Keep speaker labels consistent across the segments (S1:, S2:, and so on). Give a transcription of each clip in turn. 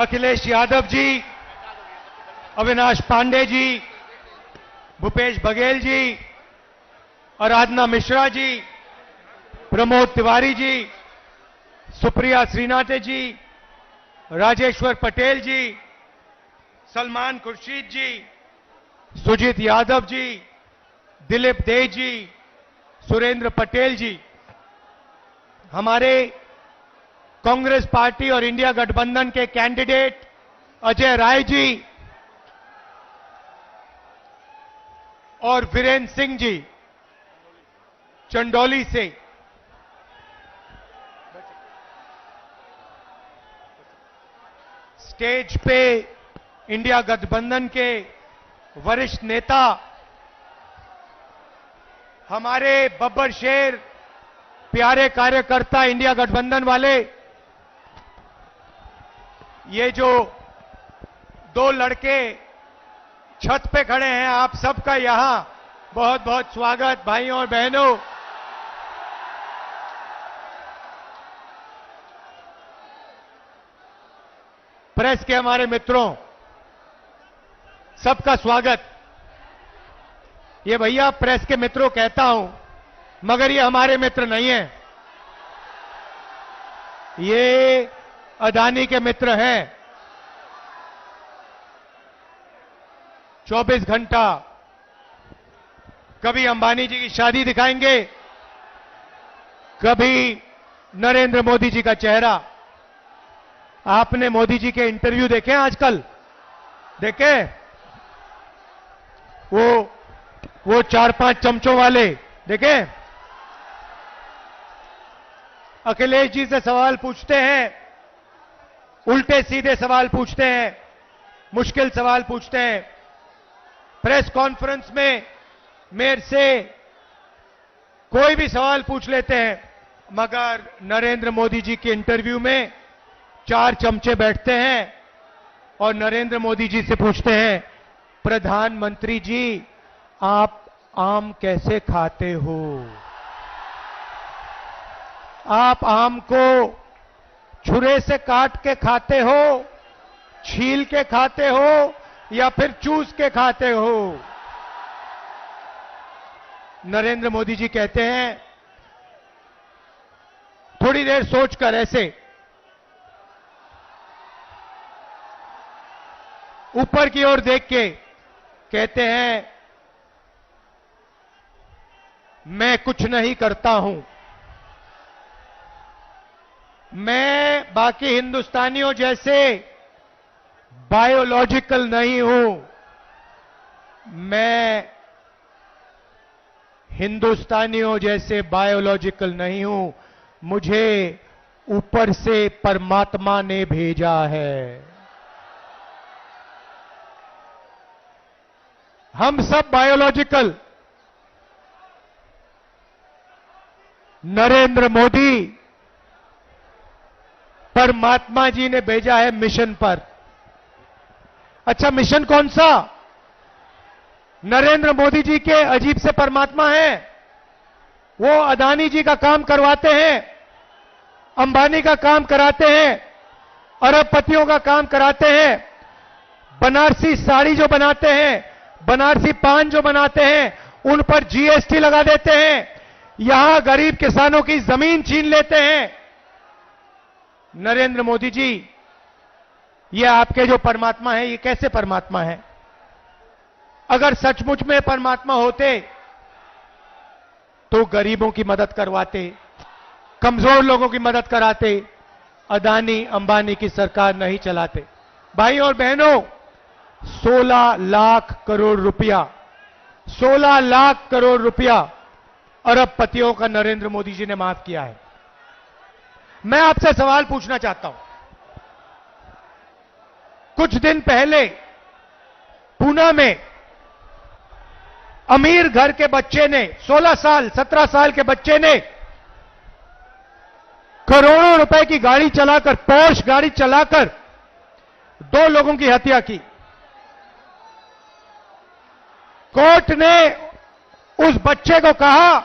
S1: अखिलेश यादव जी, अविनाश पांडे जी, भूपेश बघेल जी, आराधना मिश्रा जी, प्रमोद तिवारी जी, सुप्रिया श्रीनाथे जी, राजेश्वर पटेल जी, सलमान खुर्शीद जी, सुजीत यादव जी, दिलीप दे जी, सुरेंद्र पटेल जी, हमारे कांग्रेस पार्टी और इंडिया गठबंधन के कैंडिडेट अजय राय जी और वीरेंद्र सिंह जी चंदौली से, स्टेज पे इंडिया गठबंधन के वरिष्ठ नेता हमारे बब्बर शेर, प्यारे कार्यकर्ता इंडिया गठबंधन वाले, ये जो दो लड़के छत पे खड़े हैं, आप सबका यहां बहुत बहुत स्वागत भाइयों और बहनों। प्रेस के हमारे मित्रों, सबका स्वागत। ये भैया प्रेस के मित्रों कहता हूं, मगर ये हमारे मित्र नहीं हैं, ये अदानी के मित्र हैं। 24 घंटा कभी अंबानी जी की शादी दिखाएंगे, कभी नरेंद्र मोदी जी का चेहरा। आपने मोदी जी के इंटरव्यू देखे आजकल? देखे? वो 4-5 चमचों वाले देखे? अखिलेश जी से सवाल पूछते हैं, उल्टे सीधे सवाल पूछते हैं, मुश्किल सवाल पूछते हैं। प्रेस कॉन्फ्रेंस में मेरे से कोई भी सवाल पूछ लेते हैं, मगर नरेंद्र मोदी जी के इंटरव्यू में 4 चमचे बैठते हैं और नरेंद्र मोदी जी से पूछते हैं, प्रधानमंत्री जी आप आम कैसे खाते हो? आप आम को छुरे से काट के खाते हो, छील के खाते हो या फिर चूस के खाते हो? नरेंद्र मोदी जी कहते हैं, थोड़ी देर सोचकर ऐसे ऊपर की ओर देख के कहते हैं, मैं कुछ नहीं करता हूं, मैं बाकी हिंदुस्तानियों जैसे बायोलॉजिकल नहीं हूं, मैं हिंदुस्तानियों जैसे बायोलॉजिकल नहीं हूं, मुझे ऊपर से परमात्मा ने भेजा है। हम सब बायोलॉजिकल, नरेंद्र मोदी परमात्मा जी ने भेजा है मिशन पर। अच्छा, मिशन कौन सा? नरेंद्र मोदी जी के अजीब से परमात्मा हैं, वो अदानी जी का काम करवाते हैं, अंबानी का काम कराते हैं, अरबपतियों का काम कराते हैं, बनारसी साड़ी जो बनाते हैं, बनारसी पान जो बनाते हैं, उन पर जीएसटी लगा देते हैं, यहां गरीब किसानों की जमीन छीन लेते हैं। नरेंद्र मोदी जी, ये आपके जो परमात्मा है, ये कैसे परमात्मा है? अगर सचमुच में परमात्मा होते तो गरीबों की मदद करवाते, कमजोर लोगों की मदद कराते, अदानी अंबानी की सरकार नहीं चलाते। भाई और बहनों, 16 लाख करोड़ रुपया, 16 लाख करोड़ रुपया अरबपतियों का नरेंद्र मोदी जी ने माफ किया है। मैं आपसे सवाल पूछना चाहता हूं, कुछ दिन पहले पूना में अमीर घर के बच्चे ने, 16 साल 17 साल के बच्चे ने करोड़ों रुपए की गाड़ी चलाकर, पोर्श गाड़ी चलाकर 2 लोगों की हत्या की। कोर्ट ने उस बच्चे को कहा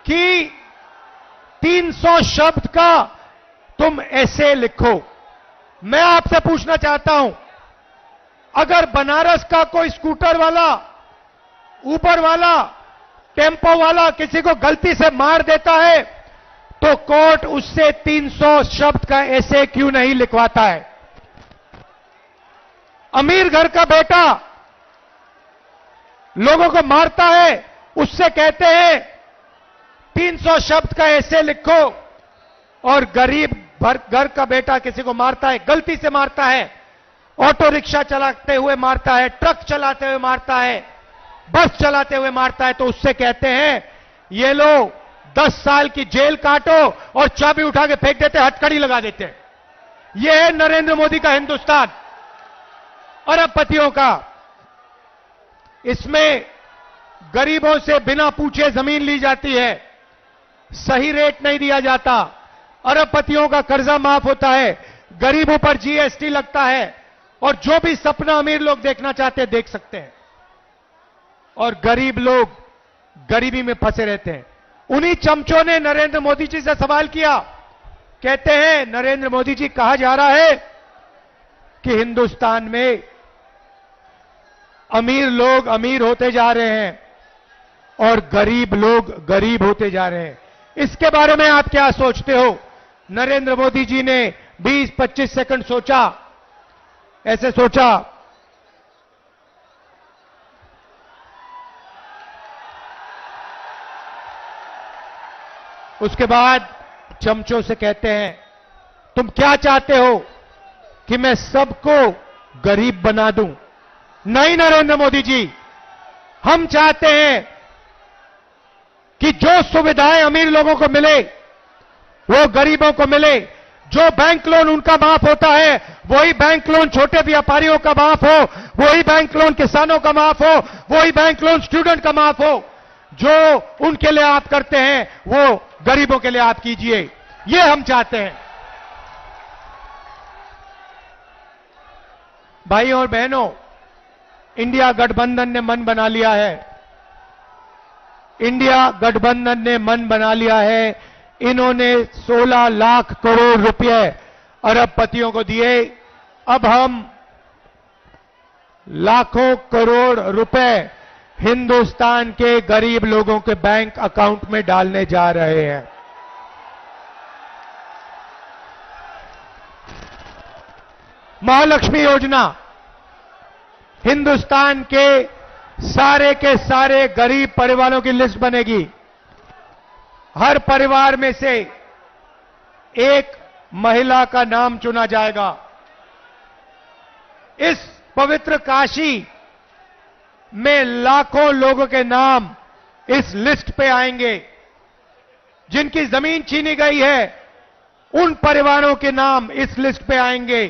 S1: कि 300 शब्द का तुम ऐसे लिखो। मैं आपसे पूछना चाहता हूं, अगर बनारस का कोई स्कूटर वाला, ऊबर वाला, टेम्पो वाला किसी को गलती से मार देता है तो कोर्ट उससे 300 शब्द का ऐसे क्यों नहीं लिखवाता है? अमीर घर का बेटा लोगों को मारता है, उससे कहते हैं 300 शब्द का ऐसे लिखो, और गरीब घर का बेटा किसी को मारता है, गलती से मारता है, ऑटो रिक्शा चलाते हुए मारता है, ट्रक चलाते हुए मारता है, बस चलाते हुए मारता है, तो उससे कहते हैं ये लो 10 साल की जेल काटो, और चाबी उठा के फेंक देते, हथकड़ी लगा देते हैं। यह है नरेंद्र मोदी का हिंदुस्तान, अरबपतियों का। इसमें गरीबों से बिना पूछे जमीन ली जाती है, सही रेट नहीं दिया जाता, अरबपतियों का कर्जा माफ होता है, गरीबों पर जीएसटी लगता है, और जो भी सपना अमीर लोग देखना चाहते हैं देख सकते हैं, और गरीब लोग गरीबी में फंसे रहते हैं। उन्हीं चमचों ने नरेंद्र मोदी जी से सवाल किया, कहते हैं नरेंद्र मोदी जी, कहा जा रहा है कि हिंदुस्तान में अमीर लोग अमीर होते जा रहे हैं और गरीब लोग गरीब होते जा रहे हैं, इसके बारे में आप क्या सोचते हो? नरेंद्र मोदी जी ने 20-25 सेकंड सोचा, ऐसे सोचा, उसके बाद चमचों से कहते हैं तुम क्या चाहते हो कि मैं सबको गरीब बना दूं? नहीं नरेंद्र मोदी जी, हम चाहते हैं कि जो सुविधाएं अमीर लोगों को मिले वो गरीबों को मिले। जो बैंक लोन उनका माफ होता है वही बैंक लोन छोटे व्यापारियों का माफ हो, वही बैंक लोन किसानों का माफ हो, वही बैंक लोन स्टूडेंट का माफ हो। जो उनके लिए आप करते हैं वो गरीबों के लिए आप कीजिए, ये हम चाहते हैं। भाइयों और बहनों, इंडिया गठबंधन ने मन बना लिया है, इंडिया गठबंधन ने मन बना लिया है। इन्होंने 16 लाख करोड़ रुपए अरबपतियों को दिए, अब हम लाखों करोड़ रुपए हिंदुस्तान के गरीब लोगों के बैंक अकाउंट में डालने जा रहे हैं। महालक्ष्मी योजना, हिंदुस्तान के सारे गरीब परिवारों की लिस्ट बनेगी। हर परिवार में से एक महिला का नाम चुना जाएगा। इस पवित्र काशी में लाखों लोगों के नाम इस लिस्ट पे आएंगे। जिनकी जमीन छीनी गई है उन परिवारों के नाम इस लिस्ट पे आएंगे।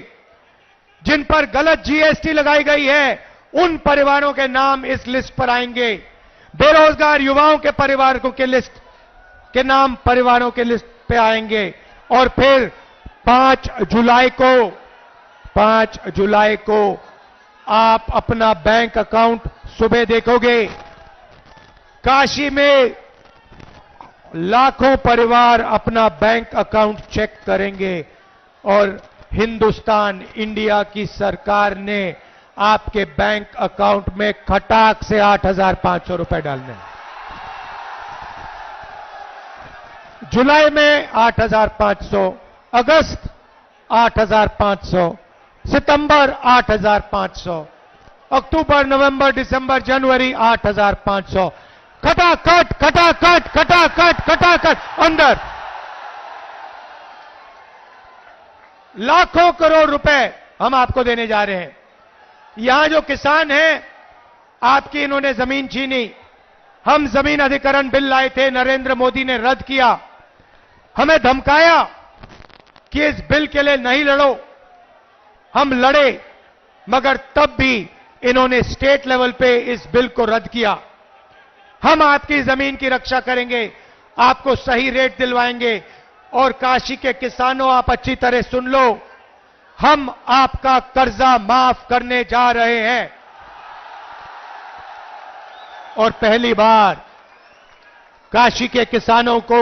S1: जिन पर गलत जीएसटी लगाई गई है उन परिवारों के नाम इस लिस्ट पर आएंगे। बेरोजगार युवाओं के परिवारों के लिस्ट के नाम परिवारों के लिस्ट पे आएंगे। और फिर 5 जुलाई को आप अपना बैंक अकाउंट सुबह देखोगे, काशी में लाखों परिवार अपना बैंक अकाउंट चेक करेंगे और हिंदुस्तान, इंडिया की सरकार ने आपके बैंक अकाउंट में खटाक से 8,500 रुपए डालने हैं। जुलाई में 8,500, अगस्त 8,500, सितंबर 8,500, अक्टूबर, नवंबर, दिसंबर, जनवरी 8,500, खटाखट खटाखट खटाखट खटाखट अंदर लाखों करोड़ रुपए हम आपको देने जा रहे हैं। यहां जो किसान हैं, आपकी इन्होंने जमीन छीनी। हम जमीन अधिग्रहण बिल लाए थे, नरेंद्र मोदी ने रद्द किया। हमें धमकाया कि इस बिल के लिए नहीं लड़ो। हम लड़े, मगर तब भी इन्होंने स्टेट लेवल पे इस बिल को रद्द किया। हम आपकी जमीन की रक्षा करेंगे, आपको सही रेट दिलवाएंगे। और काशी के किसानों, आप अच्छी तरह सुन लो, हम आपका कर्जा माफ करने जा रहे हैं। और पहली बार काशी के किसानों को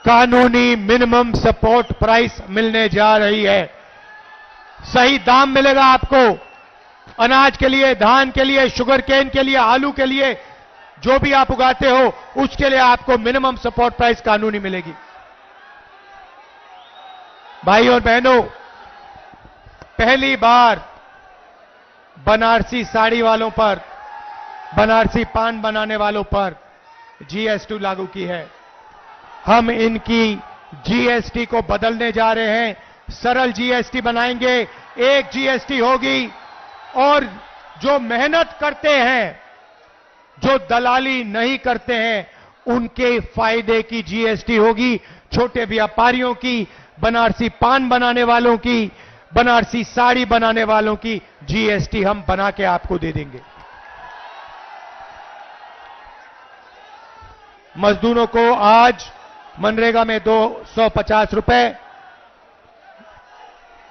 S1: कानूनी मिनिमम सपोर्ट प्राइस मिलने जा रही है। सही दाम मिलेगा आपको अनाज के लिए, धान के लिए, शुगर केन के लिए, आलू के लिए, जो भी आप उगाते हो उसके लिए आपको मिनिमम सपोर्ट प्राइस कानूनी मिलेगी। भाई और बहनों, पहली बार बनारसी साड़ी वालों पर, बनारसी पान बनाने वालों पर जीएसटी लागू की है। हम इनकी जीएसटी को बदलने जा रहे हैं, सरल जीएसटी बनाएंगे, एक जीएसटी होगी और जो मेहनत करते हैं, जो दलाली नहीं करते हैं, उनके फायदे की जीएसटी होगी। छोटे व्यापारियों की, बनारसी पान बनाने वालों की, बनारसी साड़ी बनाने वालों की जीएसटी हम बना के आपको दे देंगे। मजदूरों को आज मनरेगा में 250 रुपए,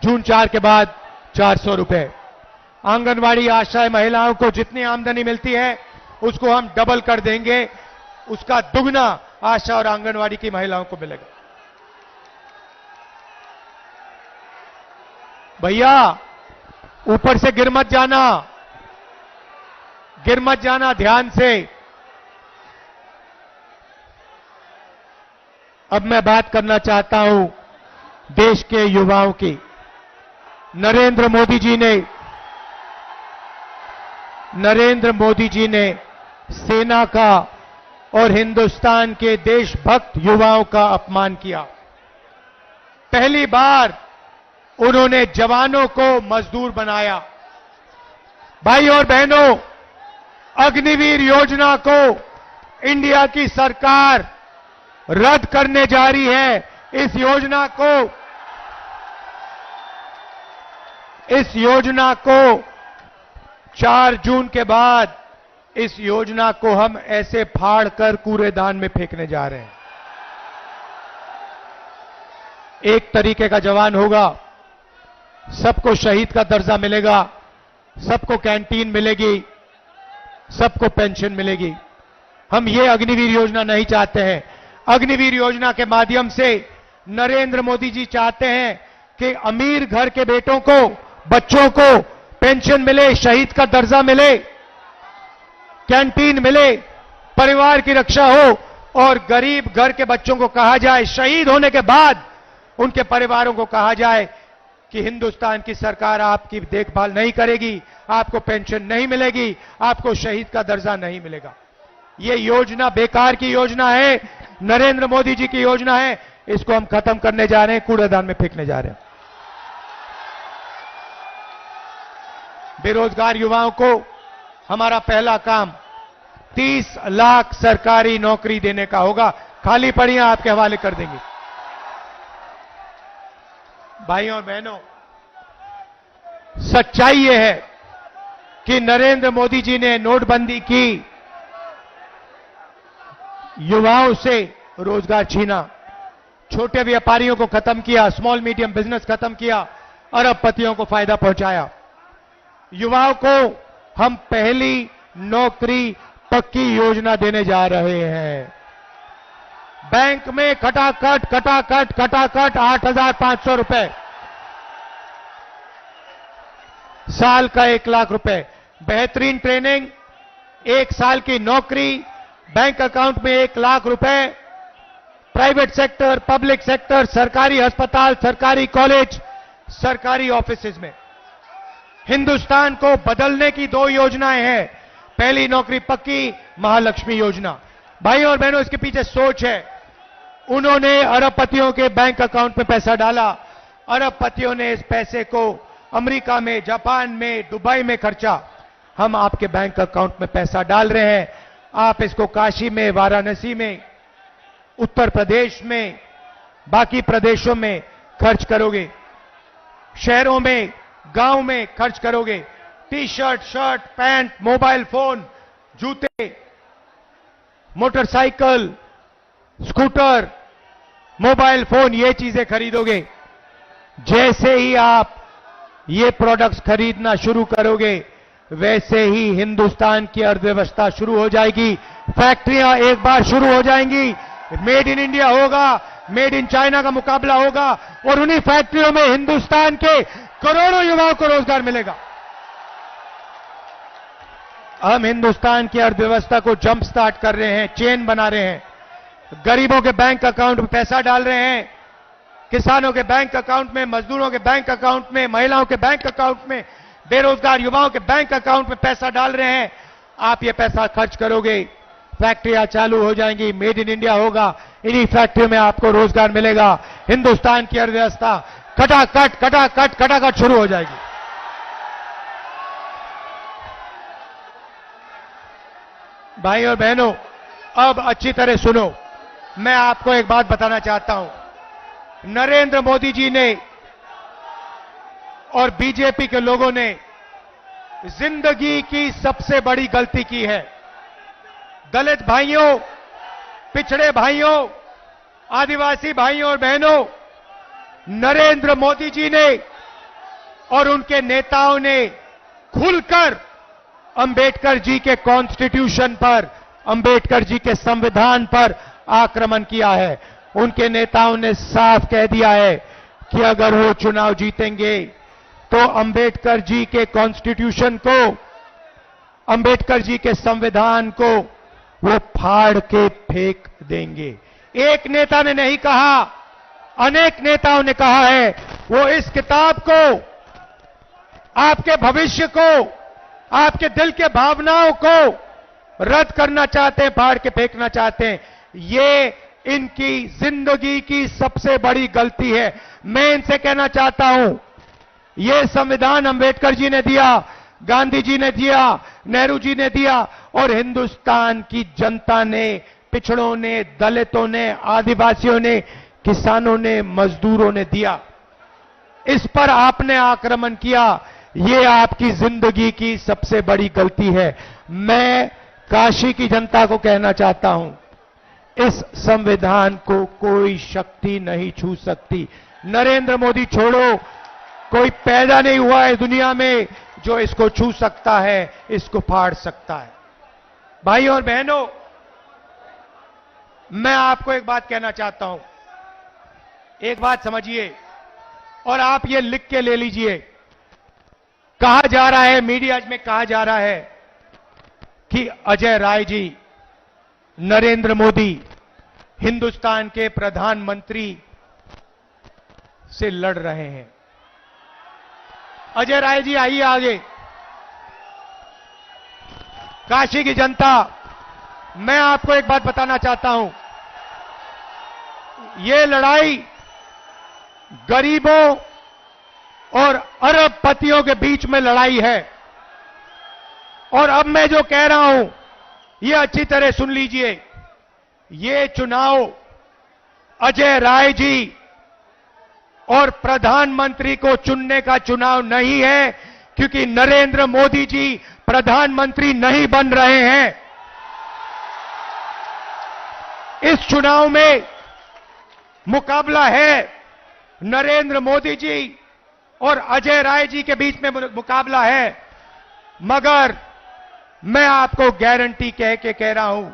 S1: जून 4 के बाद 400 रुपए। आंगनवाड़ी आशा महिलाओं को जितनी आमदनी मिलती है उसको हम डबल कर देंगे, उसका दुगना आशा और आंगनवाड़ी की महिलाओं को मिलेगा। भैया ऊपर से गिर मत जाना, गिर मत जाना, ध्यान से। अब मैं बात करना चाहता हूं देश के युवाओं की। नरेंद्र मोदी जी ने सेना का और हिंदुस्तान के देशभक्त युवाओं का अपमान किया। पहली बार उन्होंने जवानों को मजदूर बनाया। भाई और बहनों, अग्निवीर योजना को इंडिया की सरकार रद्द करने जा रही है। इस योजना को 4 जून के बाद इस योजना को हम ऐसे फाड़ कर कूड़ेदान में फेंकने जा रहे हैं। एक तरीके का जवान होगा, सबको शहीद का दर्जा मिलेगा, सबको कैंटीन मिलेगी, सबको पेंशन मिलेगी। हम ये अग्निवीर योजना नहीं चाहते हैं। अग्निवीर योजना के माध्यम से नरेंद्र मोदी जी चाहते हैं कि अमीर घर के बेटों को, बच्चों को पेंशन मिले, शहीद का दर्जा मिले, कैंटीन मिले, परिवार की रक्षा हो, और गरीब घर के बच्चों को कहा जाए, शहीद होने के बाद उनके परिवारों को कहा जाए कि हिंदुस्तान की सरकार आपकी देखभाल नहीं करेगी, आपको पेंशन नहीं मिलेगी, आपको शहीद का दर्जा नहीं मिलेगा। ये योजना बेकार की योजना है, नरेंद्र मोदी जी की योजना है। इसको हम खत्म करने जा रहे हैं, कूड़ेदान में फेंकने जा रहे हैं। बेरोजगार युवाओं को हमारा पहला काम 30 लाख सरकारी नौकरी देने का होगा। खाली पड़ियां आपके हवाले कर देंगे। भाइयों और बहनों, सच्चाई यह है कि नरेंद्र मोदी जी ने नोटबंदी की, युवाओं से रोजगार छीना, छोटे व्यापारियों को खत्म किया, स्मॉल मीडियम बिजनेस खत्म किया, अरबपतियों को फायदा पहुंचाया। युवाओं को हम पहली नौकरी पक्की योजना देने जा रहे हैं। बैंक में खटाखट 8,500 रुपए, साल का 1 लाख रुपए, बेहतरीन ट्रेनिंग, 1 साल की नौकरी, बैंक अकाउंट में 1 लाख रुपए, प्राइवेट सेक्टर, पब्लिक सेक्टर, सरकारी अस्पताल, सरकारी कॉलेज, सरकारी ऑफिसेज में। हिंदुस्तान को बदलने की 2 योजनाएं हैं। पहली नौकरी पक्की, महालक्ष्मी योजना। भाइयों और बहनों, इसके पीछे सोच है। उन्होंने अरबपतियों के बैंक अकाउंट में पैसा डाला, अरबपतियों ने इस पैसे को अमेरिका में, जापान में, दुबई में खर्चा। हम आपके बैंक अकाउंट में पैसा डाल रहे हैं, आप इसको काशी में, वाराणसी में, उत्तर प्रदेश में, बाकी प्रदेशों में खर्च करोगे, शहरों में, गांव में खर्च करोगे। T shirt, shirt, pant, mobile phone, जूते, मोटरसाइकिल, स्कूटर, मोबाइल फोन, ये चीजें खरीदोगे। जैसे ही आप ये प्रोडक्ट्स खरीदना शुरू करोगे, वैसे ही हिंदुस्तान की अर्थव्यवस्था शुरू हो जाएगी। फैक्ट्रियां एक बार शुरू हो जाएंगी, मेड इन इंडिया होगा, मेड इन चाइना का मुकाबला होगा और उन्हीं फैक्ट्रियों में हिंदुस्तान के करोड़ों युवाओं को रोजगार मिलेगा। हम हिंदुस्तान की अर्थव्यवस्था को जंप स्टार्ट कर रहे हैं, चेन बना रहे हैं, गरीबों के बैंक अकाउंट में पैसा डाल रहे हैं, किसानों के बैंक अकाउंट में, मजदूरों के बैंक अकाउंट में, महिलाओं के बैंक अकाउंट में, बेरोजगार युवाओं के बैंक अकाउंट में पैसा डाल रहे हैं। आप ये पैसा खर्च करोगे, फैक्ट्रियां चालू हो जाएंगी, मेड इन इंडिया होगा, इन्हीं फैक्ट्रियों में आपको रोजगार मिलेगा। हिंदुस्तान की अर्थव्यवस्था खटाखट शुरू हो जाएगी। भाई और बहनों, अब अच्छी तरह सुनो, मैं आपको एक बात बताना चाहता हूं। नरेंद्र मोदी जी ने और बीजेपी के लोगों ने जिंदगी की सबसे बड़ी गलती की है। दलित भाइयों, पिछड़े भाइयों, आदिवासी भाइयों और बहनों, नरेंद्र मोदी जी ने और उनके नेताओं ने खुलकर अंबेडकर जी के कॉन्स्टिट्यूशन पर, अंबेडकर जी के संविधान पर आक्रमण किया है। उनके नेताओं ने साफ कह दिया है कि अगर वो चुनाव जीतेंगे तो अंबेडकर जी के कॉन्स्टिट्यूशन को, अंबेडकर जी के संविधान को वो फाड़ के फेंक देंगे। एक नेता ने नहीं कहा, अनेक नेताओं ने कहा है। वो इस किताब को, आपके भविष्य को, आपके दिल के भावनाओं को रद्द करना चाहते हैं, फाड़ के फेंकना चाहते हैं। ये इनकी जिंदगी की सबसे बड़ी गलती है। मैं इनसे कहना चाहता हूं, ये संविधान अंबेडकर जी ने दिया, गांधी जी ने दिया, नेहरू जी ने दिया और हिंदुस्तान की जनता ने, पिछड़ों ने, दलितों ने, आदिवासियों ने, किसानों ने, मजदूरों ने दिया। इस पर आपने आक्रमण किया, ये आपकी जिंदगी की सबसे बड़ी गलती है। मैं काशी की जनता को कहना चाहता हूं, इस संविधान को कोई शक्ति नहीं छू सकती। नरेंद्र मोदी छोड़ो, कोई पैदा नहीं हुआ है दुनिया में जो इसको छू सकता है, इसको फाड़ सकता है। भाई और बहनों, मैं आपको एक बात कहना चाहता हूं, एक बात समझिए और आप ये लिख के ले लीजिए। कहा जा रहा है, मीडिया में कहा जा रहा है कि अजय राय जी, नरेंद्र मोदी हिंदुस्तान के प्रधानमंत्री से लड़ रहे हैं। अजय राय जी आइए आगे। काशी की जनता, मैं आपको एक बात बताना चाहता हूं, ये लड़ाई गरीबों और अरबपतियों के बीच में लड़ाई है। और अब मैं जो कह रहा हूं, ये अच्छी तरह सुन लीजिए। ये चुनाव अजय राय जी और प्रधानमंत्री को चुनने का चुनाव नहीं है, क्योंकि नरेंद्र मोदी जी प्रधानमंत्री नहीं बन रहे हैं। इस चुनाव में मुकाबला है नरेंद्र मोदी जी और अजय राय जी के बीच में मुकाबला है। मगर मैं आपको गारंटी कह के कह रहा हूं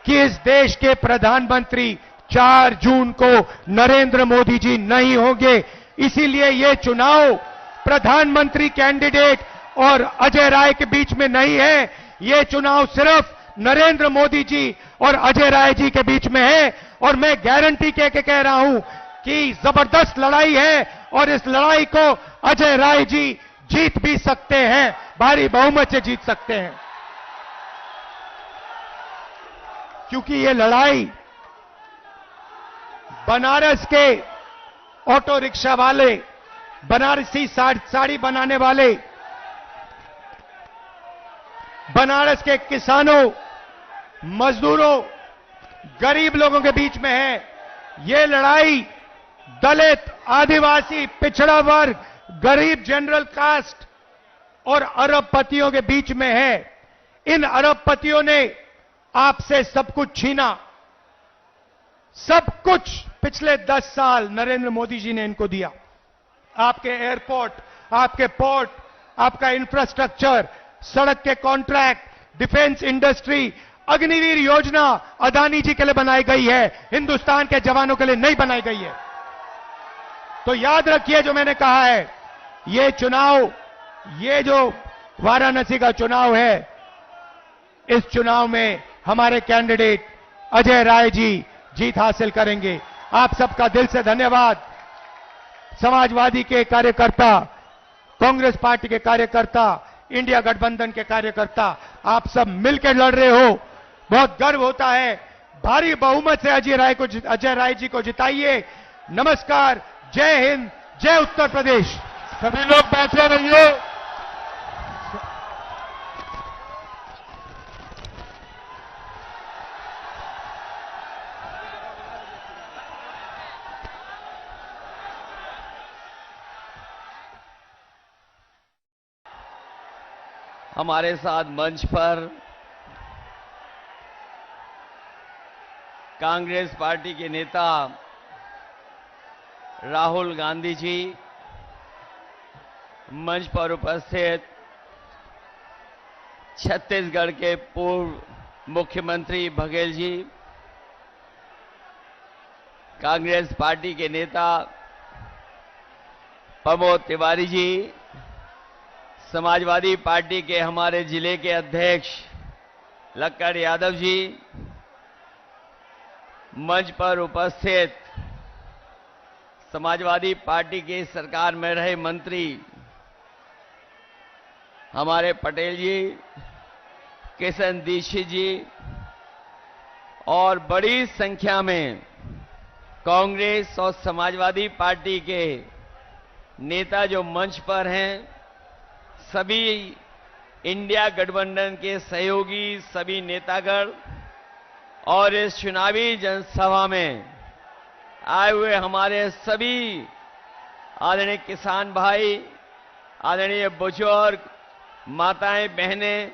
S1: कि इस देश के प्रधानमंत्री 4 जून को नरेंद्र मोदी जी नहीं होंगे। इसीलिए ये चुनाव प्रधानमंत्री कैंडिडेट और अजय राय के बीच में नहीं है। ये चुनाव सिर्फ नरेंद्र मोदी जी और अजय राय जी के बीच में है। और मैं गारंटी कह के कह रहा हूं कि जबरदस्त लड़ाई है और इस लड़ाई को अजय राय जी जीत भी सकते हैं, भारी बहुमत से जीत सकते हैं। क्योंकि ये लड़ाई बनारस के ऑटो रिक्शा वाले, बनारसी साड़ी बनाने वाले, बनारस के किसानों, मजदूरों, गरीब लोगों के बीच में है। ये लड़ाई दलित, आदिवासी, पिछड़ा वर्ग, गरीब जनरल कास्ट और अरबपतियों के बीच में है। इन अरबपतियों ने आपसे सब कुछ छीना, सब कुछ पिछले 10 साल नरेंद्र मोदी जी ने इनको दिया। आपके एयरपोर्ट, आपके पोर्ट, आपका इंफ्रास्ट्रक्चर, सड़क के कॉन्ट्रैक्ट, डिफेंस इंडस्ट्री, अग्निवीर योजना अदानी जी के लिए बनाई गई है, हिंदुस्तान के जवानों के लिए नहीं बनाई गई है। तो याद रखिए जो मैंने कहा है, ये चुनाव, ये जो वाराणसी का चुनाव है, इस चुनाव में हमारे कैंडिडेट अजय राय जी जीत हासिल करेंगे। आप सबका दिल से धन्यवाद। समाजवादी के कार्यकर्ता, कांग्रेस पार्टी के कार्यकर्ता, इंडिया गठबंधन के कार्यकर्ता, आप सब मिलकर लड़ रहे हो, बहुत गर्व होता है। भारी बहुमत से अजय राय जी को जिताइए। नमस्कार, जय हिंद, जय उत्तर प्रदेश।
S2: सभी लोग बैठे रहिए।
S3: हमारे साथ मंच पर कांग्रेस पार्टी के नेता राहुल गांधी जी, मंच पर उपस्थित छत्तीसगढ़ के पूर्व मुख्यमंत्री बघेल जी, कांग्रेस पार्टी के नेता प्रमोद तिवारी जी, समाजवादी पार्टी के हमारे जिले के अध्यक्ष लक्कड़ यादव जी, मंच पर उपस्थित समाजवादी पार्टी की सरकार में रहे मंत्री हमारे पटेल जी, किशन दीक्षित जी और बड़ी संख्या में कांग्रेस और समाजवादी पार्टी के नेता जो मंच पर हैं, सभी इंडिया गठबंधन के सहयोगी, सभी नेतागण और इस चुनावी जनसभा में आए हुए हमारे सभी आदरणीय किसान भाई, आदरणीय बुजुर्ग, माताएं, बहनें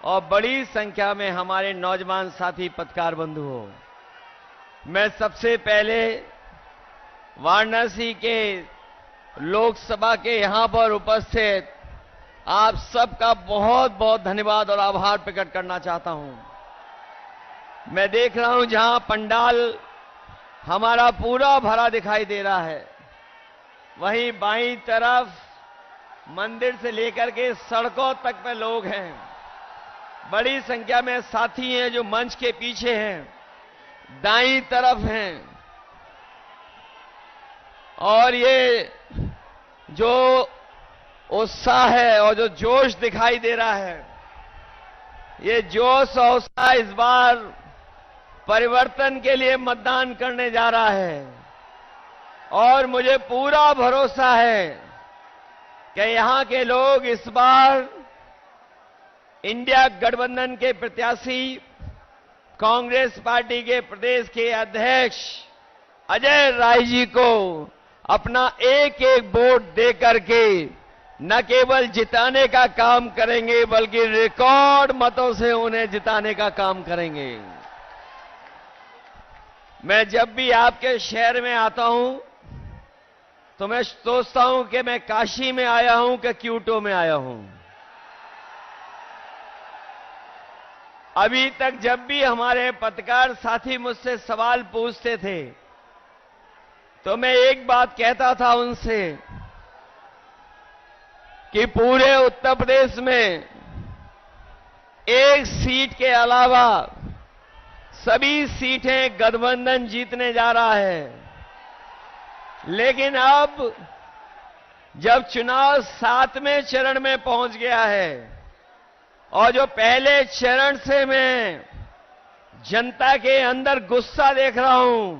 S3: और बड़ी संख्या में हमारे नौजवान साथी पत्रकार बंधु हो, मैं सबसे पहले वाराणसी के लोकसभा के यहां पर उपस्थित आप सबका बहुत बहुत धन्यवाद और आभार प्रकट करना चाहता हूं। मैं देख रहा हूं जहां पंडाल हमारा पूरा भरा दिखाई दे रहा है, वहीं बाईं तरफ मंदिर से लेकर के सड़कों तक पे लोग हैं। बड़ी संख्या में साथी हैं जो मंच के पीछे हैं, दाईं तरफ हैं। और ये जो उत्साह है और जो जोश दिखाई दे रहा है, ये जोश और उत्साह इस बार परिवर्तन के लिए मतदान करने जा रहा है। और मुझे पूरा भरोसा है कि यहां के लोग इस बार इंडिया गठबंधन के प्रत्याशी कांग्रेस पार्टी के प्रदेश के अध्यक्ष अजय राय जी को अपना एक एक वोट दे करके न केवल जिताने का काम करेंगे, बल्कि रिकॉर्ड मतों से उन्हें जिताने का काम करेंगे। मैं जब भी आपके शहर में आता हूं तो मैं सोचता हूं कि मैं काशी में आया हूं कि क्यूटो में आया हूं। अभी तक जब भी हमारे पत्रकार साथी मुझसे सवाल पूछते थे तो मैं एक बात कहता था उनसे कि पूरे उत्तर प्रदेश में एक सीट के अलावा सभी सीटें गठबंधन जीतने जा रहा है। लेकिन अब जब चुनाव 7वें चरण में पहुंच गया है और जो पहले चरण से मैं जनता के अंदर गुस्सा देख रहा हूं,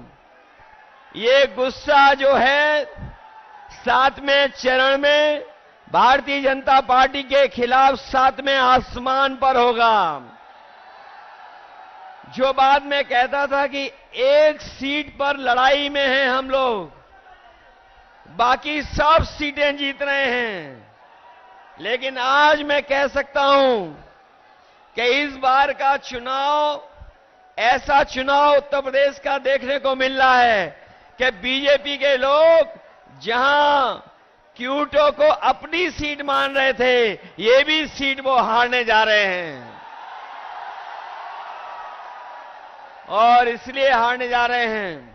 S3: ये गुस्सा जो है 7वें चरण में भारतीय जनता पार्टी के खिलाफ 7वें आसमान पर होगा। जो बात मैं कहता था कि एक सीट पर लड़ाई में हैं हम लोग, बाकी सब सीटें जीत रहे हैं, लेकिन आज मैं कह सकता हूं कि इस बार का चुनाव ऐसा चुनाव उत्तर प्रदेश का देखने को मिल रहा है कि बीजेपी के लोग जहां क्यूटो को अपनी सीट मान रहे थे, ये भी सीट वो हारने जा रहे हैं। और इसलिए हारने जा रहे हैं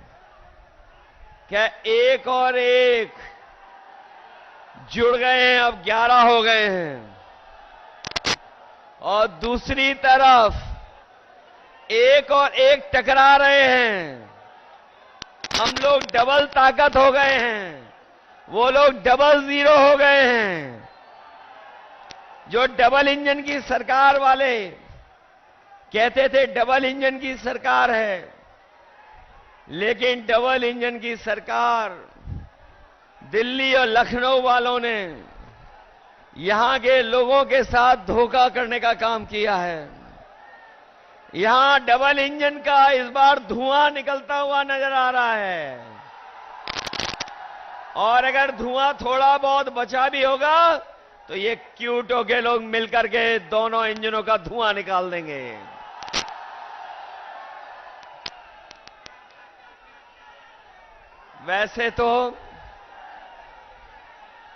S3: क्या एक और एक जुड़ गए हैं, अब 11 हो गए हैं। और दूसरी तरफ एक और एक टकरा रहे हैं। हम लोग डबल ताकत हो गए हैं, वो लोग डबल जीरो हो गए हैं। जो डबल इंजन की सरकार वाले कहते थे डबल इंजन की सरकार है, लेकिन डबल इंजन की सरकार दिल्ली और लखनऊ वालों ने यहां के लोगों के साथ धोखा करने का काम किया है। यहां डबल इंजन का इस बार धुआं निकलता हुआ नजर आ रहा है, और अगर धुआं थोड़ा बहुत बचा भी होगा तो ये क्यूटो के लोग मिलकर के दोनों इंजनों का धुआं निकाल देंगे। वैसे तो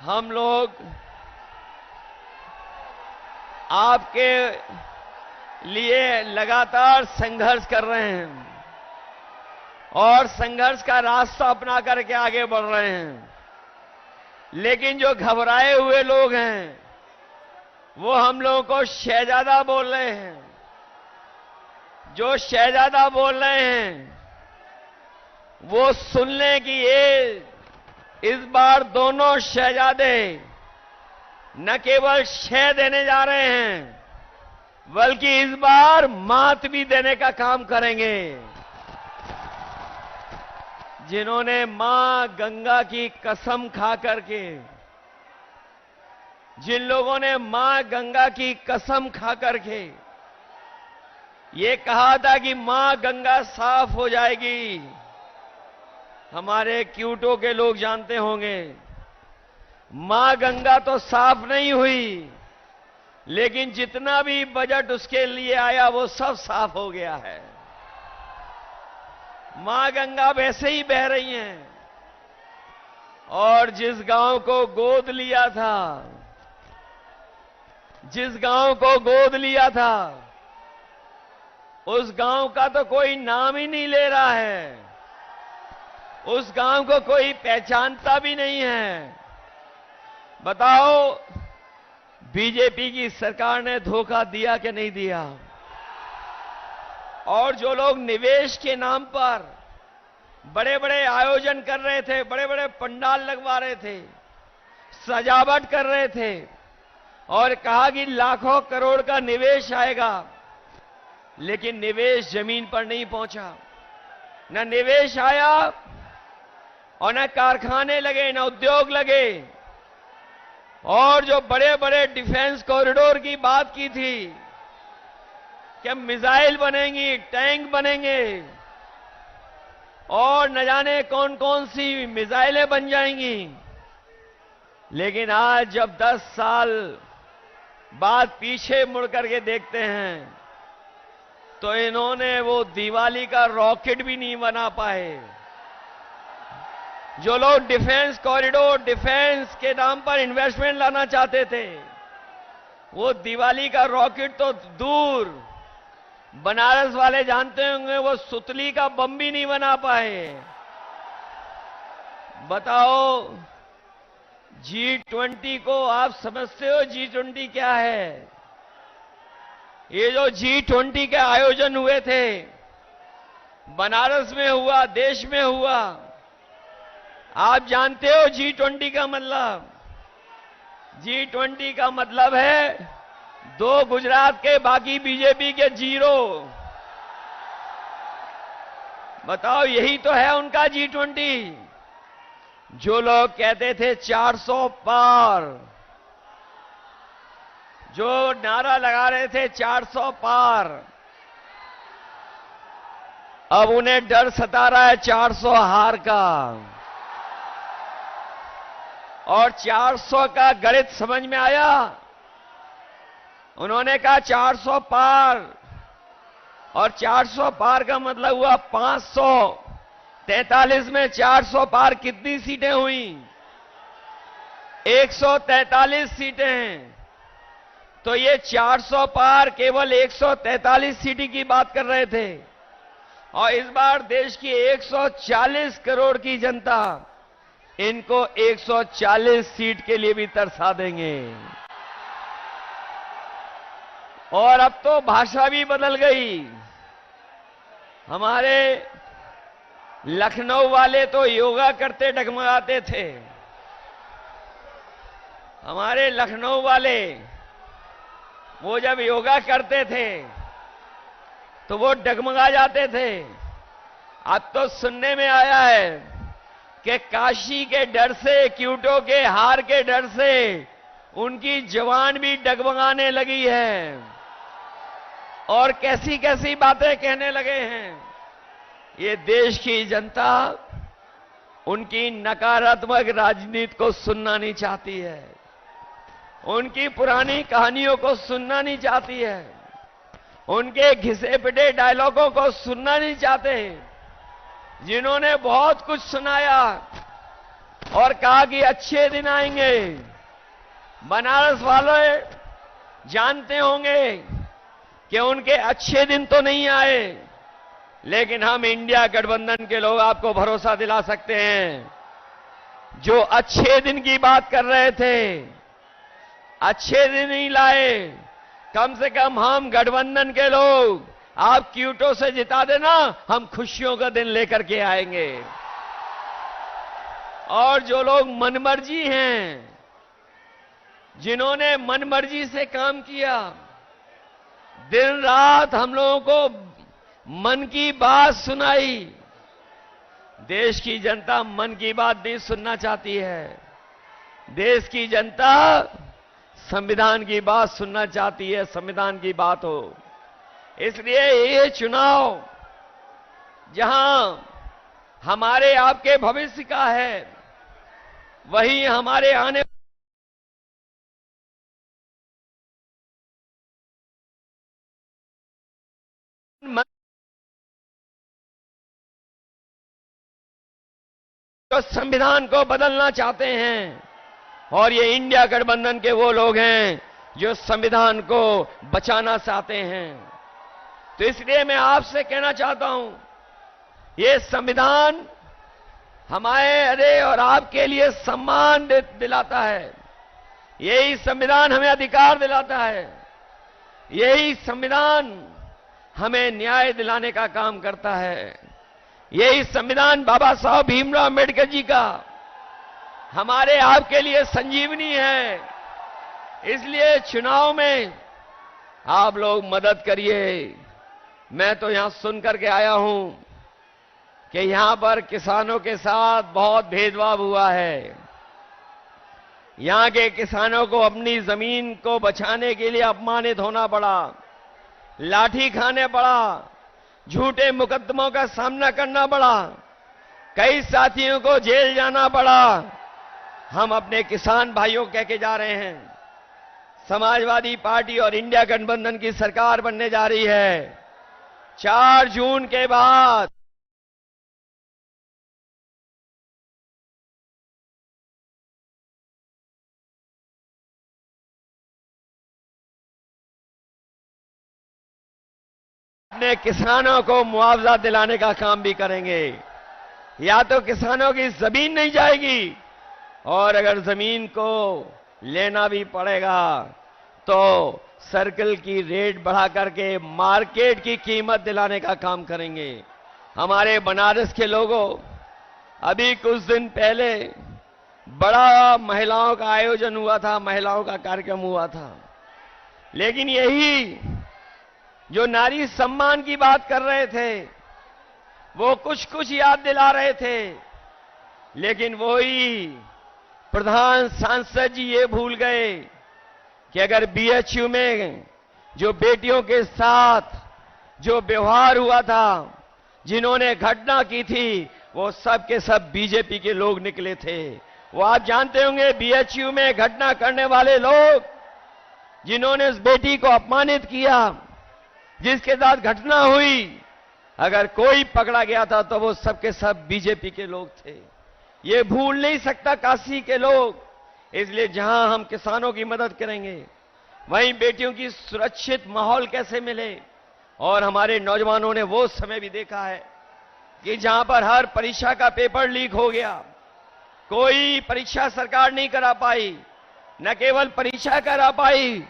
S3: हम लोग आपके लिए लगातार संघर्ष कर रहे हैं और संघर्ष का रास्ता अपना करके आगे बढ़ रहे हैं, लेकिन जो घबराए हुए लोग हैं वो हम लोगों को शहजादा बोल रहे हैं। जो शहजादा बोल रहे हैं वो सुन लें कि ये इस बार दोनों शहजादे न केवल शह देने जा रहे हैं, बल्कि इस बार मात भी देने का काम करेंगे। जिन्होंने मां गंगा की कसम खा करके, जिन लोगों ने मां गंगा की कसम खा करके ये कहा था कि मां गंगा साफ हो जाएगी, हमारे क्यूटो के लोग जानते होंगे मां गंगा तो साफ नहीं हुई, लेकिन जितना भी बजट उसके लिए आया वो सब साफ हो गया है। मां गंगा वैसे ही बह रही हैं, और जिस गांव को गोद लिया था, जिस गांव को गोद लिया था, उस गांव का तो कोई नाम ही नहीं ले रहा है, उस गांव को कोई पहचानता भी नहीं है। बताओ बीजेपी की सरकार ने धोखा दिया कि नहीं दिया? और जो लोग निवेश के नाम पर बड़े बड़े आयोजन कर रहे थे, बड़े बड़े पंडाल लगवा रहे थे, सजावट कर रहे थे और कहा कि लाखों करोड़ का निवेश आएगा, लेकिन निवेश जमीन पर नहीं पहुंचा। न निवेश आया और न कारखाने लगे, न उद्योग लगे। और जो बड़े बड़े डिफेंस कॉरिडोर की बात की थी कि मिसाइल बनेंगी, टैंक बनेंगे और न जाने कौन कौन सी मिसाइलें बन जाएंगी, लेकिन आज जब 10 साल बाद पीछे मुड़ करके देखते हैं तो इन्होंने वो दिवाली का रॉकेट भी नहीं बना पाए। जो लोग डिफेंस कॉरिडोर, डिफेंस के नाम पर इन्वेस्टमेंट लाना चाहते थे, वो दिवाली का रॉकेट तो दूर, बनारस वाले जानते होंगे वो सुतली का बम भी नहीं बना पाए। बताओ G20 को आप समझते हो G20 क्या है? ये जो G20 के आयोजन हुए थे, बनारस में हुआ, देश में हुआ, आप जानते हो G20 का मतलब? G20 का मतलब है 2 गुजरात के, बाकी बीजेपी के 0। बताओ यही तो है उनका G20। जो लोग कहते थे 400 पार, जो नारा लगा रहे थे 400 पार, अब उन्हें डर सता रहा है 400 हार का। और 400 का गणित समझ में आया। उन्होंने कहा 400 पार, और 400 पार का मतलब हुआ 543 में 400 पार कितनी सीटें हुई? 143 सीटें हैं। तो ये 400 पार केवल 143 सीटें की बात कर रहे थे। और इस बार देश की 140 करोड़ की जनता इनको 140 सीट के लिए भी तरसा देंगे। और अब तो भाषा भी बदल गई। हमारे लखनऊ वाले तो योगा करते डगमगाते थे। हमारे लखनऊ वाले वो जब योगा करते थे तो वो डगमगा जाते थे। अब तो सुनने में आया है कि काशी के डर से, क्यूटो के हार के डर से उनकी जवान भी डगमगाने लगी है और कैसी कैसी बातें कहने लगे हैं। ये देश की जनता उनकी नकारात्मक राजनीति को सुनना नहीं चाहती है, उनकी पुरानी कहानियों को सुनना नहीं चाहती है, उनके घिसे पिटे डायलॉगों को सुनना नहीं चाहते, जिन्होंने बहुत कुछ सुनाया और कहा कि अच्छे दिन आएंगे। बनारस वाले जानते होंगे कि उनके अच्छे दिन तो नहीं आए, लेकिन हम इंडिया गठबंधन के लोग आपको भरोसा दिला सकते हैं, जो अच्छे दिन की बात कर रहे थे, अच्छे दिन नहीं लाए। कम से कम हम गठबंधन के लोग आप क्यूटो से जिता देना, हम खुशियों का दिन लेकर के आएंगे। और जो लोग मनमर्जी हैं, जिन्होंने मनमर्जी से काम किया, दिन रात हम लोगों को मन की बात सुनाई, देश की जनता मन की बात भी सुनना चाहती है। देश की जनता संविधान की बात सुनना चाहती है, संविधान की बात हो। इसलिए ये चुनाव जहां हमारे आपके भविष्य का है, वही हमारे आने तो संविधान को बदलना चाहते हैं। और ये इंडिया गठबंधन के वो लोग हैं जो संविधान को बचाना चाहते हैं। तो इसलिए मैं आपसे कहना चाहता हूं, ये संविधान हमारे और आपके लिए सम्मान दिलाता है, यही संविधान हमें अधिकार दिलाता है, यही संविधान हमें न्याय दिलाने का काम करता है। यही संविधान बाबा साहब भीमराव अम्बेडकर जी का हमारे आपके लिए संजीवनी है। इसलिए चुनाव में आप लोग मदद करिए। मैं तो यहां सुन करके आया हूं कि यहां पर किसानों के साथ बहुत भेदभाव हुआ है। यहां के किसानों को अपनी जमीन को बचाने के लिए अपमानित होना पड़ा, लाठी खाने पड़ा, झूठे मुकदमों का सामना करना पड़ा, कई साथियों को जेल जाना पड़ा। हम अपने किसान भाइयों कह के जा रहे हैं, समाजवादी पार्टी और इंडिया गठबंधन की सरकार बनने जा रही है। 4 जून के बाद अपने किसानों को मुआवजा दिलाने का काम भी करेंगे। या तो किसानों की जमीन नहीं जाएगी, और अगर जमीन को लेना भी पड़ेगा तो सर्कल की रेट बढ़ा करके मार्केट की कीमत दिलाने का काम करेंगे। हमारे बनारस के लोगों, अभी कुछ दिन पहले बड़ा महिलाओं का आयोजन हुआ था, महिलाओं का कार्यक्रम हुआ था, लेकिन यही जो नारी सम्मान की बात कर रहे थे, वो कुछ कुछ याद दिला रहे थे, लेकिन वही प्रधान सांसद जी ये भूल गए कि अगर बीएचयू में जो बेटियों के साथ जो व्यवहार हुआ था, जिन्होंने घटना की थी, वो सब के सब बीजेपी के लोग निकले थे। वो आप जानते होंगे, बीएचयू में घटना करने वाले लोग, जिन्होंने उस बेटी को अपमानित किया, जिसके साथ घटना हुई, अगर कोई पकड़ा गया था तो वो सब के सब बीजेपी के लोग थे। ये भूल नहीं सकता काशी के लोग। इसलिए जहां हम किसानों की मदद करेंगे, वहीं बेटियों की सुरक्षित माहौल कैसे मिले, और हमारे नौजवानों ने वो समय भी देखा है कि जहां पर हर परीक्षा का पेपर लीक हो गया, कोई परीक्षा सरकार नहीं करा पाई, न केवल परीक्षा करा पाई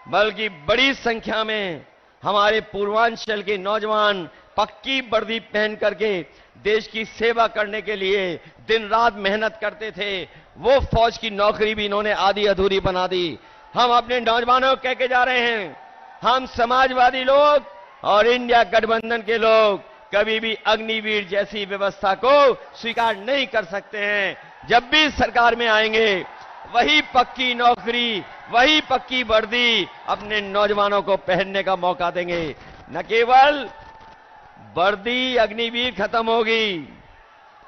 S3: बल्कि बड़ी संख्या में हमारे पूर्वांचल के नौजवान पक्की वर्दी पहन करके देश की सेवा करने के लिए दिन रात मेहनत करते थे। वो फौज की नौकरी भी इन्होंने आधी अधूरी बना दी। हम अपने नौजवानों को कह के जा रहे हैं, हम समाजवादी लोग और इंडिया गठबंधन के लोग कभी भी अग्निवीर जैसी व्यवस्था को स्वीकार नहीं कर सकते हैं। जब भी सरकार में आएंगे वही पक्की नौकरी, वही पक्की वर्दी अपने नौजवानों को पहनने का मौका देंगे। न केवल वर्दी अग्निवीर खत्म होगी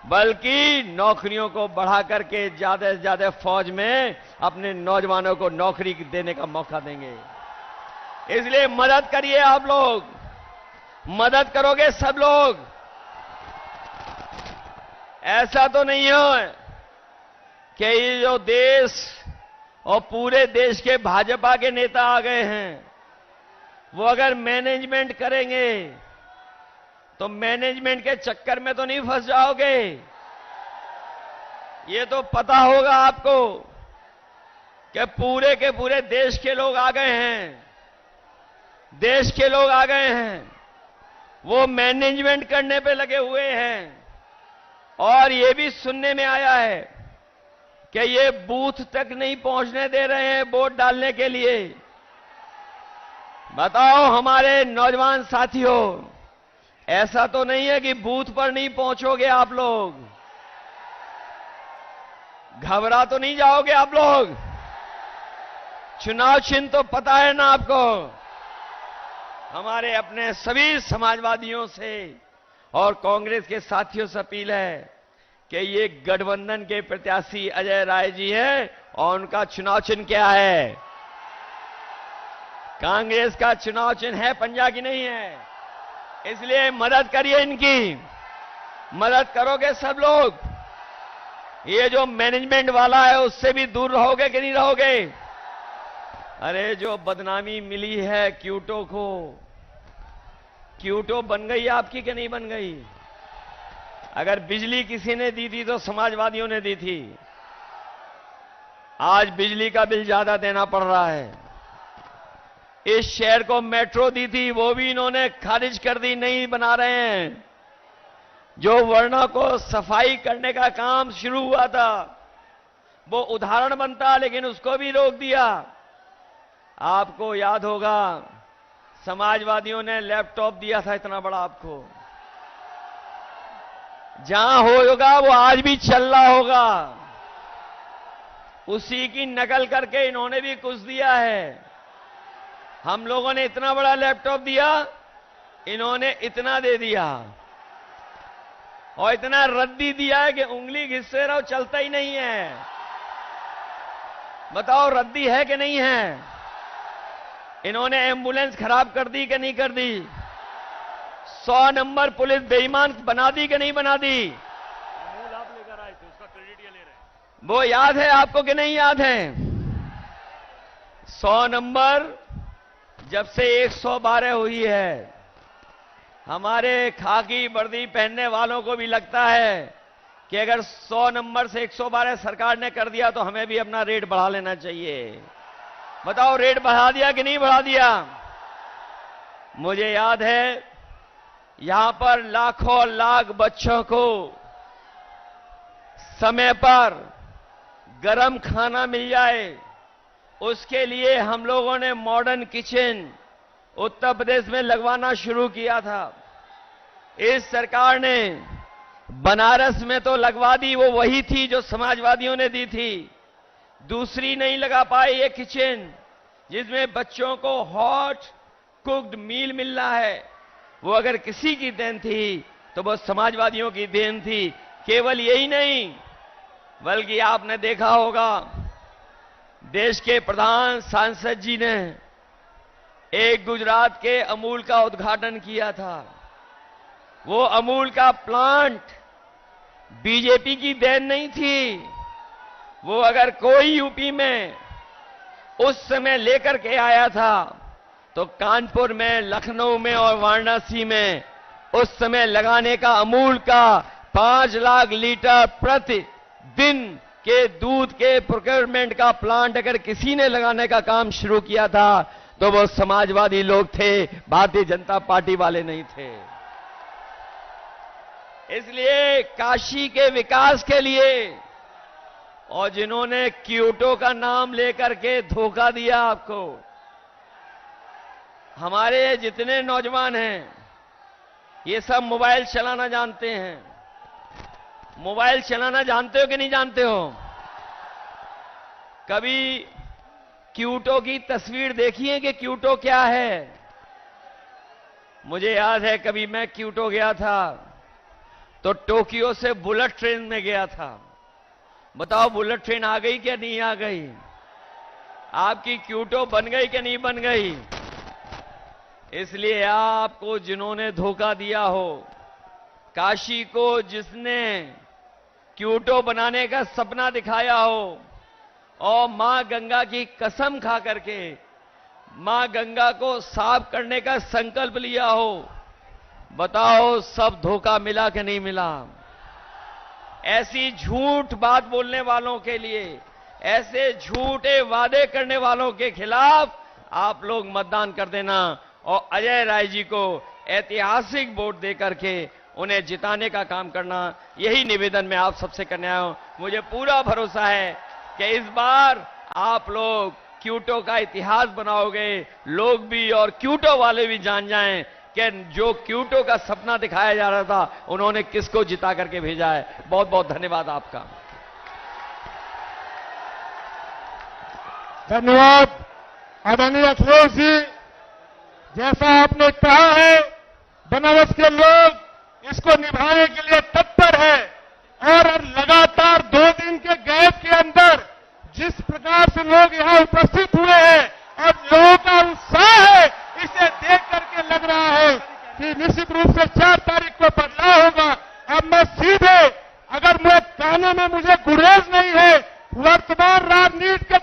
S3: बल्कि नौकरियों को बढ़ा करके ज्यादा से ज्यादा फौज में अपने नौजवानों को नौकरी देने का मौका देंगे। इसलिए मदद करिए, आप लोग मदद करोगे सब लोग। ऐसा तो नहीं हो कि ये जो देश और पूरे देश के भाजपा के नेता आ गए हैं, वो अगर मैनेजमेंट करेंगे तो मैनेजमेंट के चक्कर में तो नहीं फंस जाओगे। ये तो पता होगा आपको कि पूरे के पूरे देश के लोग आ गए हैं, देश के लोग आ गए हैं, वो मैनेजमेंट करने पे लगे हुए हैं। और ये भी सुनने में आया है कि ये बूथ तक नहीं पहुंचने दे रहे हैं वोट डालने के लिए। बताओ हमारे नौजवान साथियों, ऐसा तो नहीं है कि बूथ पर नहीं पहुंचोगे आप लोग? घबरा तो नहीं जाओगे आप लोग? चुनाव चिन्ह तो पता है ना आपको? हमारे अपने सभी समाजवादियों से और कांग्रेस के साथियों से अपील है कि ये गठबंधन के प्रत्याशी अजय राय जी हैं और उनका चुनाव चिन्ह क्या है? कांग्रेस का चुनाव चिन्ह है, पंजा की नहीं है। इसलिए मदद करिए, इनकी मदद करोगे सब लोग। ये जो मैनेजमेंट वाला है उससे भी दूर रहोगे कि नहीं रहोगे? अरे जो बदनामी मिली है क्यूटो को, क्यूटो बन गई आपकी कि नहीं बन गई? अगर बिजली किसी ने दी थी तो समाजवादियों ने दी थी। आज बिजली का बिल ज्यादा देना पड़ रहा है। इस शहर को मेट्रो दी थी, वो भी इन्होंने खारिज कर दी, नहीं बना रहे हैं। जो वर्णा को सफाई करने का काम शुरू हुआ था वो उदाहरण बनता, लेकिन उसको भी रोक दिया। आपको याद होगा समाजवादियों ने लैपटॉप दिया था इतना बड़ा आपको, जहां होगा वो आज भी चल रहा होगा। उसी की नकल करके इन्होंने भी कुछ दिया है। हम लोगों ने इतना बड़ा लैपटॉप दिया, इन्होंने इतना दे दिया और इतना रद्दी दिया है कि उंगली घिससे रहो चलता ही नहीं है। बताओ रद्दी है कि नहीं है? इन्होंने एम्बुलेंस खराब कर दी कि नहीं कर दी? 100 नंबर पुलिस बेईमान बना दी कि नहीं बना दी?
S2: अमूल आप लेकर आए थे, उसका क्रेडिट ये ले रहे हैं।
S3: वो याद है आपको कि नहीं याद है? 100 नंबर जब से 112 हुई है, हमारे खाकी वर्दी पहनने वालों को भी लगता है कि अगर 100 नंबर से 112 सरकार ने कर दिया तो हमें भी अपना रेट बढ़ा लेना चाहिए। बताओ रेट बढ़ा दिया कि नहीं बढ़ा दिया? मुझे याद है यहां पर लाखों लाख बच्चों को समय पर गरम खाना मिल जाए, उसके लिए हम लोगों ने मॉडर्न किचन उत्तर प्रदेश में लगवाना शुरू किया था। इस सरकार ने बनारस में तो लगवा दी, वो वही थी जो समाजवादियों ने दी थी। दूसरी नहीं लगा पाए ये किचन जिसमें बच्चों को हॉट कुक्ड मील मिल रहा है। वो अगर किसी की देन थी तो वो समाजवादियों की देन थी। केवल यही नहीं बल्कि आपने देखा होगा देश के प्रधान सांसद जी ने एक गुजरात के अमूल का उद्घाटन किया था। वो अमूल का प्लांट बीजेपी की देन नहीं थी। वो अगर कोई यूपी में उस समय लेकर के आया था तो कानपुर में, लखनऊ में और वाराणसी में उस समय लगाने का अमूल का 5 लाख लीटर प्रति दिन के दूध के प्रोक्योरमेंट का प्लांट अगर किसी ने लगाने का काम शुरू किया था तो वो समाजवादी लोग थे, भारतीय जनता पार्टी वाले नहीं थे। इसलिए काशी के विकास के लिए और जिन्होंने क्योटो का नाम लेकर के धोखा दिया आपको, हमारे जितने नौजवान हैं ये सब मोबाइल चलाना जानते हैं। मोबाइल चलाना जानते हो कि नहीं जानते हो? कभी क्योटो की तस्वीर देखी है कि क्योटो क्या है? मुझे याद है कभी मैं क्योटो गया था तो टोक्यो से बुलेट ट्रेन में गया था। बताओ बुलेट ट्रेन आ गई क्या नहीं आ गई? आपकी क्योटो बन गई कि नहीं बन गई? इसलिए आपको जिन्होंने धोखा दिया हो, काशी को जिसने क्योटो बनाने का सपना दिखाया हो और मां गंगा की कसम खा करके मां गंगा को साफ करने का संकल्प लिया हो, बताओ सब धोखा मिला कि नहीं मिला? ऐसी झूठ बात बोलने वालों के लिए, ऐसे झूठे वादे करने वालों के खिलाफ आप लोग मतदान कर देना और अजय राय जी को ऐतिहासिक वोट देकर के उन्हें जिताने का काम करना, यही निवेदन मैं आप सबसे करने आया हूं। मुझे पूरा भरोसा है कि इस बार आप लोग क्योटो का इतिहास बनाओगे, लोग भी और क्योटो वाले भी जान जाएं कि जो क्योटो का सपना दिखाया जा रहा था उन्होंने किसको जिता करके भेजा है। बहुत बहुत धन्यवाद आपका।
S4: धन्यवाद आदरणीय अखिलेश जी। जैसा आपने कहा है, बनारस के लोग इसको निभाने के लिए तत्पर है और लगातार 2 दिन के गैप के अंदर जिस प्रकार से लोग यहां उपस्थित हुए हैं और लोगों का उत्साह है, इसे देख करके लग रहा है कि निश्चित रूप से 4 तारीख को बदलाव होगा। अब मैं सीधे, अगर मैं कहने में मुझे गुरेज नहीं है, वर्तमान राजनीति के